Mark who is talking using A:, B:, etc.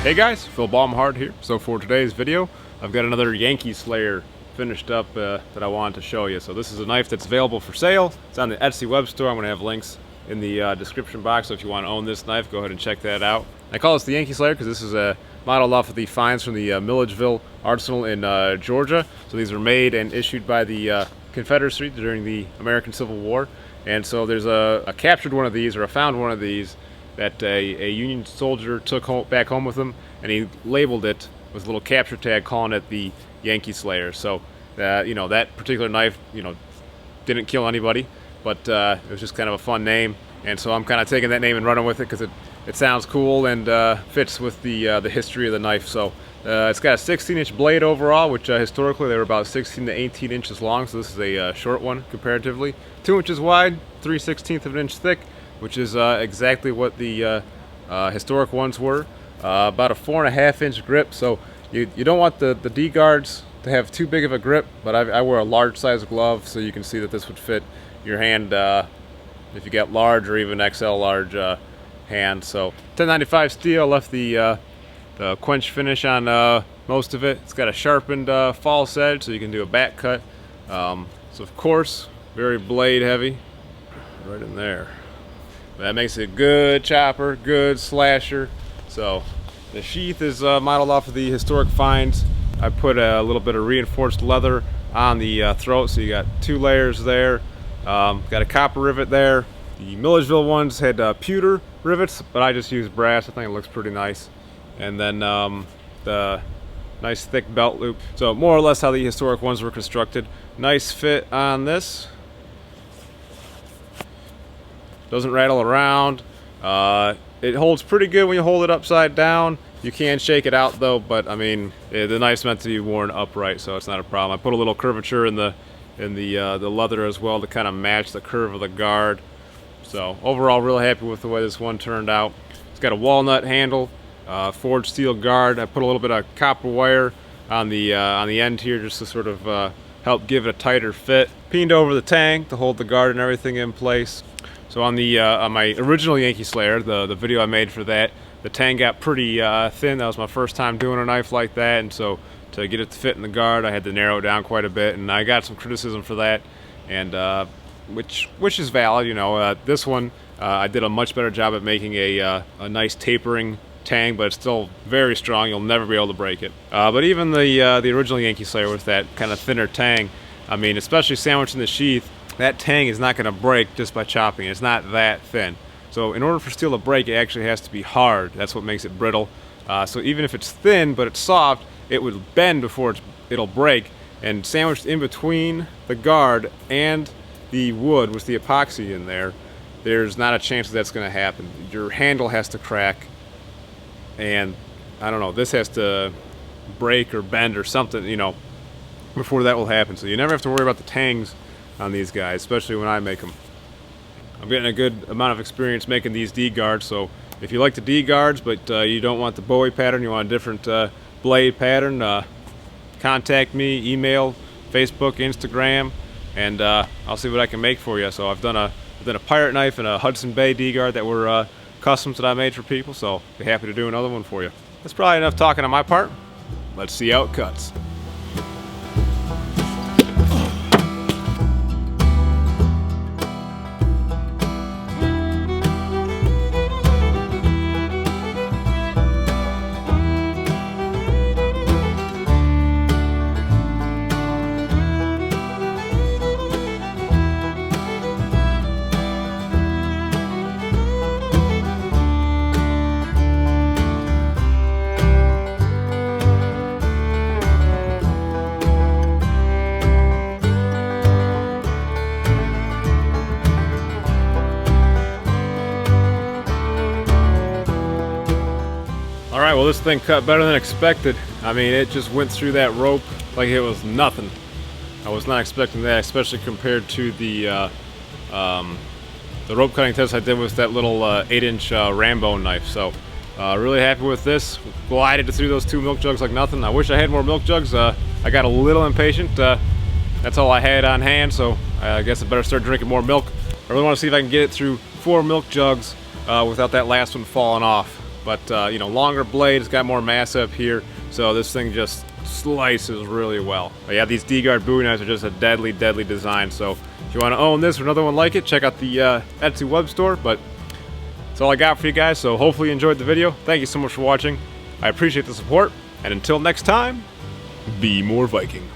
A: Hey guys, Phil Baumhardt here. So for today's video, I've got another Yankee Slayer finished up that I wanted to show you. So this is a knife that's available for sale. It's on the Etsy web store. I'm going to have links in the description box, so if you want to own this knife, go ahead and check that out. I call this the Yankee Slayer because this is a modeled off of the finds from the Milledgeville Arsenal in Georgia. So these were made and issued by the Confederacy during the American Civil War. And so there's a captured one of these, or I found one of these, that a Union soldier took back home with him, and he labeled it with a little capture tag calling it the Yankee Slayer. So, that particular knife, didn't kill anybody, but it was just kind of a fun name. And so I'm kind of taking that name and running with it because it sounds cool and fits with the history of the knife. So it's got a 16-inch blade overall, which historically they were about 16 to 18 inches long. So this is a short one comparatively. 2 inches wide, 3/16 of an inch thick, which is exactly what the historic ones were. About a 4.5-inch grip, so you don't want the D guards to have too big of a grip, but I wear a large size glove, so you can see that this would fit your hand if you got large or even XL large hand. So 1095 steel, left the quench finish on most of it. It's got a sharpened false edge, so you can do a back cut. So of course, very blade heavy, right in there. That makes it a good chopper, good slasher. So the sheath is modeled off of the historic finds. I put a little bit of reinforced leather on the throat, so you got 2 layers there. Got a copper rivet there. The Milledgeville ones had pewter rivets, but I just used brass. I think it looks pretty nice. And then the nice thick belt loop. So more or less how the historic ones were constructed. Nice fit on this. Doesn't rattle around. It holds pretty good when you hold it upside down. You can shake it out though, but I mean, the knife's meant to be worn upright, so it's not a problem. I put a little curvature in the leather as well to kind of match the curve of the guard. So overall, real happy with the way this one turned out. It's got a walnut handle, forged steel guard. I put a little bit of copper wire on the end here just to sort of help give it a tighter fit. Pinned over the tang to hold the guard and everything in place. So on my original Yankee Slayer, the video I made for that, the tang got pretty thin. That was my first time doing a knife like that, and so to get it to fit in the guard, I had to narrow it down quite a bit, and I got some criticism for that, and which is valid. This one I did a much better job at making a nice tapering tang, but it's still very strong. You'll never be able to break it. But even the original Yankee Slayer with that kind of thinner tang, I mean, especially sandwiched in the sheath, that tang is not going to break just by chopping it. It's not that thin. So in order for steel to break, it actually has to be hard. That's what makes it brittle. So even if it's thin but it's soft, it would bend before it'll break. And sandwiched in between the guard and the wood with the epoxy in there, there's not a chance that's going to happen. Your handle has to crack, and I don't know, this has to break or bend or something, before that will happen. So you never have to worry about the tangs on these guys, especially when I make them. I'm getting a good amount of experience making these D guards, so if you like the D guards but you don't want the Bowie pattern, you want a different blade pattern, contact me, email, Facebook, Instagram, and I'll see what I can make for you. So I've done a pirate knife and a Hudson Bay D guard that were customs that I made for people, so I'll be happy to do another one for you. That's probably enough talking on my part. Let's see how it cuts. Alright, well, this thing cut better than expected. I mean, it just went through that rope like it was nothing. I was not expecting that, especially compared to the rope cutting test I did with that little 8-inch Rambo knife. So really happy with this. Glided through those 2 milk jugs like nothing. I wish I had more milk jugs. I got a little impatient. That's all I had on hand, so I guess I better start drinking more milk. I really want to see if I can get it through 4 milk jugs without that last one falling off. but you know, longer blade, it's got more mass up here, so this thing just slices really well. But yeah, these D-guard Bowie knives are just a deadly, deadly design. So if you want to own this or another one like it, check out the Etsy web store. But that's all I got for you guys, so hopefully you enjoyed the video. Thank you so much for watching. I appreciate the support, and until next time, be more Viking.